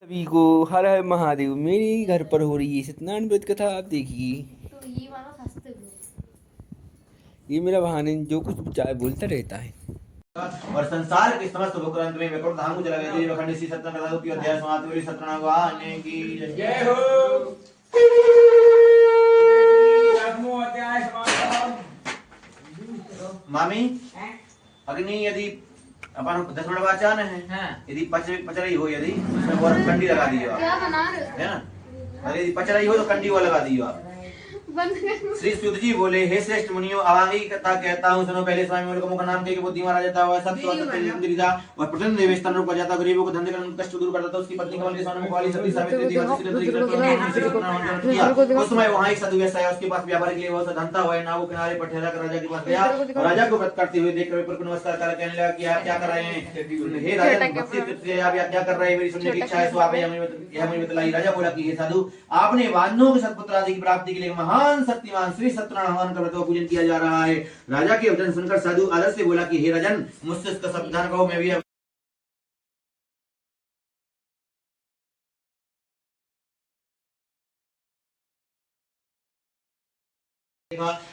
सभी को हर हर महादेव। मेरे घर पर हो रही है सत्यनारायण व्रत कथा, आप देखिए। तो ये वाला हंसते हुए ये मेरा भाने जो कुछ चाहे बोलता रहता है। और संसार के समस्त उपकरण में वैकुंठ धाम को चला गया अखंड श्री सत्यनारायण कथा की अध्याय समाप्त हुई। सत्यनारायण भगवान की जय हो। अध्याय समाप्त। मामी अग्नि यदि अपन 10 मिनट बाद चाहना है, यदि पच रही हो, यदि उसमें और कंडी लगा दियो आप, क्या बना रहे हो? है ना। अरे यदि पच रही हो तो कंडी वो लगा दियो आप। श्री सुत जी बोले, हे श्रेष्ठ मुनियों, अवांगी कथा कहता हूँ सुनो। पहले स्वामी मोल का मुख नाम के बुद्धिमान आ जाता हुआ सब और प्रचंड देव स्थान रुक जाता, गरीबों को धंधे का कष्ट दूर करता था। उसकी पत्नी कमल के स्वामी मुख वाली सती सावित्री उस समय वहां एक साधु व्यवसाय, उसके पास व्यापार के लिए बहुत सा धंधा हुआ। नाव किनारे पर ठहरा कर राजा के पास गया। राजा को व्रत करते हुए देख कर नमस्कार कर कहने लगा कि आप क्या कर रहे हैं? हे राजा, भक्ति आप क्या कर रहे हैं? मेरी सुनने की इच्छा है, सो आप यह मुझे बताइए। राजा बोला कि हे साधु, आपने वानरों के सत्पुत्र आदि की प्राप्ति के लिए महान शक्तिमान श्री सत्यनारायण भगवान का व्रत पूजन किया जा रहा है। राजा के वचन सुनकर साधु आदर से बोला कि हे राजन, मुझसे इसका सावधान कहो, मैं भी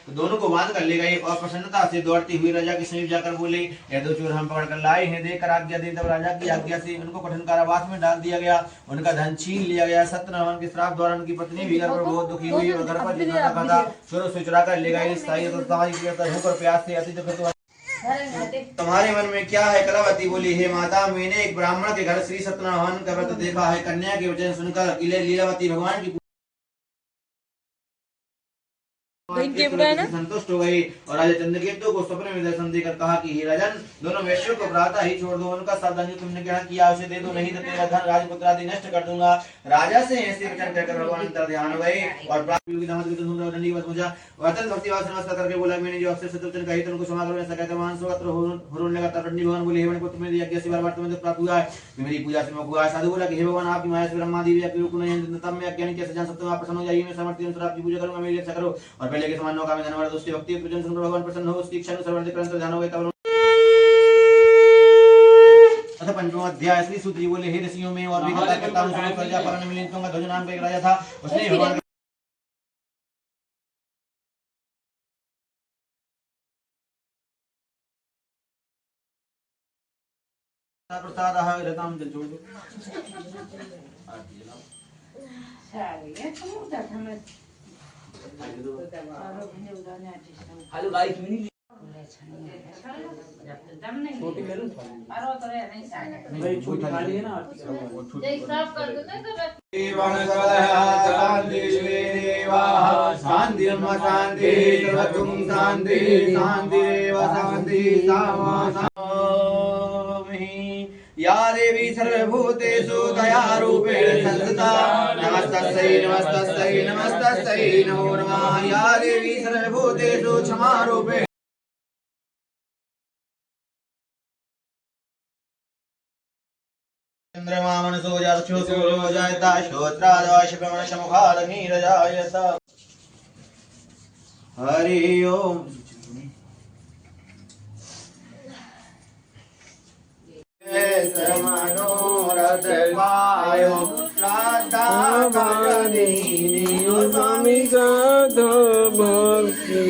दोनों को बांध कर ले गए और प्रसन्नता से दौड़ती हुई राजा के समीप जाकर बोले, यह दो चोर हम पकड़ कर लाए हैं, देकर आज्ञा दे। तब राजा की आज्ञा से उनको कठिन कारावास में डाल दिया गया, उनका धन छीन लिया गया। सत्यनारायण के श्राप द्वारा उनकी पत्नी भी घर पर बहुत दुखी हुई और घर पर जितना रखा था चोरों से चुरा कर ले गए। भूख और प्यास से अति दुखित। तुम्हारे मन में क्या है? कलावती बोली, हे माता, मैंने एक ब्राह्मण के घर श्री सत्यनारायण का व्रत देखा है। कन्या के वचन सुनकर लीलावती भगवान की संतुष्ट हो गई और राजा चंद्रकेतु को स्वप्न में दर्शन देकर कहा कि हे राजन, दोनों वैश्यों को प्रातः ही छोड़ दो। उनका सावधान जो तुमने ग्रहण किया उसे दे दो, नहीं तो तेरा धन राजपुत्र आदि नष्ट कर दूंगा। राजा से ऐसे वचन कहकर भगवान अंतर ध्यान हो गए और नमस्कार करके बोला, मैंने जो अवसर सत्वचन कही उनको क्षमा करो। ऐसा कहकर महान भगवान बोले, हे पुत्र, मेरी आज्ञा से बार तुम्हें प्राप्त हुआ है, मेरी पूजा से मुख हुआ है। साधु बोला कि हे भगवान, आपकी माया से ब्रह्मा देवी तब मैं अज्ञानी कैसे जान सकता हूँ? आप प्रसन्न हो जाइए, मैं सामर्थ्य अनुसार आपकी पूजा करूंगा, मेरी रक्षा करो। और पहले के समान नौका में धनवाद उसके भक्ति पूजन सुनकर भगवान प्रसन्न हो उसकी इच्छा अनुसार ध्यान हो गए। तब अथ पंचम अध्याय। श्री सूत जी बोले, हे ऋषियों में और भी कथा करता हूं सुनो। प्रजा पर मिलिंदों का ध्वज नाम का एक राजा था। उसने भगवान प्रसाद रताम जल छोड़ दो। हेलो गाइस, मिनी छोटी ले लो, भाई छोटी खाली है ना। देख साफ कर दो ना या देवी सर्वभूतेषु दयारूपेण संस्थिता नमस्तस्यै नमस्तस्यै नमस्तस्यै नमो नमः। या देवी सर्वभूतेषु क्षमारूपेण चंद्रमा मनसो जातु सूर्यो जायता श्रोत्रादवाश प्रमणशमुखादग्निरजायत। हरि ओम। मनोरथ गायो श्रद्धा स्वामी श्रद्धा भक्ति